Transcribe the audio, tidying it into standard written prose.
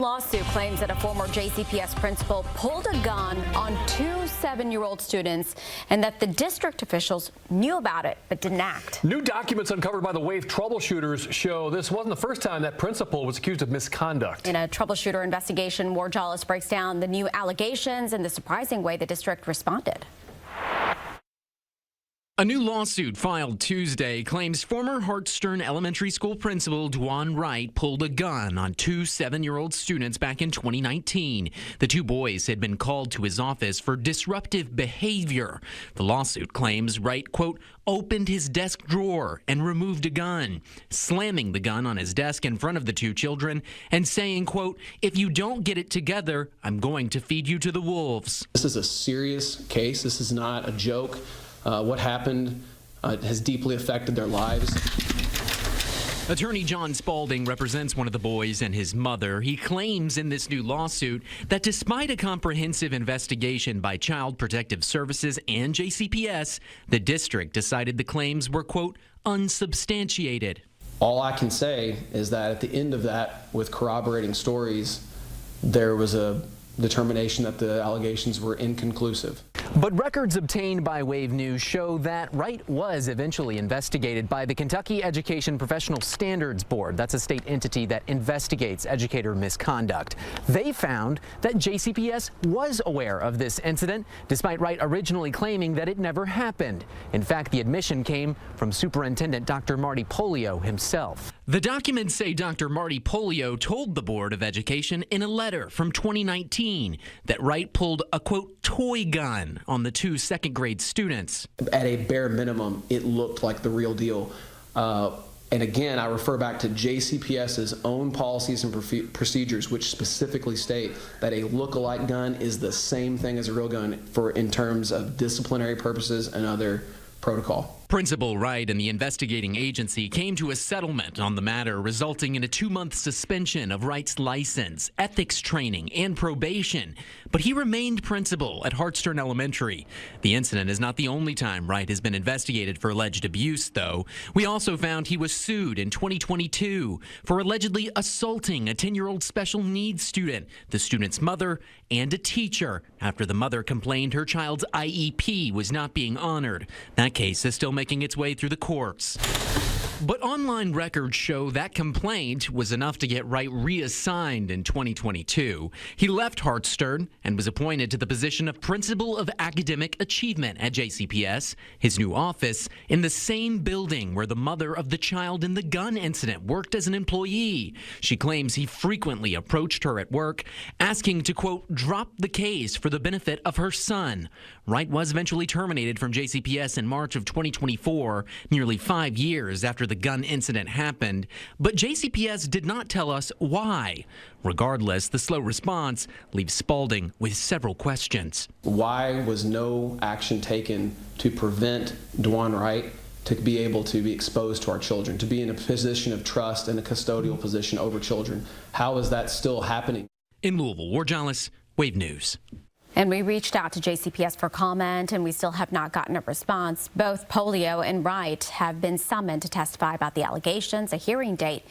Lawsuit claims that a former JCPS principal pulled a gun on two 7-year-old students and that the district officials knew about it but didn't act. New documents uncovered by the Wave troubleshooters show this wasn't the first time that principal was accused of misconduct. In a troubleshooter investigation, Jolles breaks down the new allegations and the surprising way the district responded. A new lawsuit filed Tuesday claims former Hartstern Elementary School principal Dwan Wright pulled a gun on two 7-year-old students back in 2019. The two boys had been called to his office for disruptive behavior. The lawsuit claims Wright, quote, opened his desk drawer and removed a gun, slamming the gun on his desk in front of the two children and saying, quote, if you don't get it together, I'm going to feed you to the wolves. This is a serious case. This is not a joke. What happened has deeply affected their lives. Attorney John Spalding represents one of the boys and his mother. He claims in this new lawsuit that despite a comprehensive investigation by Child Protective Services and JCPS, the district decided the claims were, quote, unsubstantiated. All I can say is that at the end of that, with corroborating stories, there was a determination that the allegations were inconclusive. But records obtained by Wave News show that Wright was eventually investigated by the Kentucky Education Professional Standards Board. That's a state entity that investigates educator misconduct. They found that JCPS was aware of this incident, despite Wright originally claiming that it never happened. In fact, the admission came from Superintendent Dr. Marty Polio himself. The documents say Dr. Marty Polio told the Board of Education in a letter from 2019 that Wright pulled a, quote, toy gun on the two second-grade students. At a bare minimum, it looked like the real deal. And again, I refer back to JCPS's own policies and procedures, which specifically state that a look-alike gun is the same thing as a real gun in terms of disciplinary purposes and other protocol. Principal Wright and the investigating agency came to a settlement on the matter, resulting in a 2-month suspension of Wright's license, ethics training, and probation. But he remained principal at Hartstern Elementary. The incident is not the only time Wright has been investigated for alleged abuse, though. We also found he was sued in 2022 for allegedly assaulting a 10-year-old special needs student, the student's mother, and a teacher, after the mother complained her child's IEP was not being honored. That case is still making its way through the courts. But online records show that complaint was enough to get Wright reassigned in 2022. He left Hartstern and was appointed to the position of Principal of Academic Achievement at JCPS, his new office in the same building where the mother of the child in the gun incident worked as an employee. She claims he frequently approached her at work, asking to, quote, drop the case for the benefit of her son. Wright was eventually terminated from JCPS in March of 2024, nearly 5 years after the gun incident happened, but JCPS did not tell us why. Regardless, the slow response leaves Spalding with several questions. Why was no action taken to prevent Dwan Wright to be able to be exposed to our children, to be in a position of trust and a custodial position over children? How is that still happening? In Louisville, Jolles, Wave News. And we reached out to JCPS for comment, and we still have not gotten a response. Both Polio and Wright have been summoned to testify about the allegations. A hearing date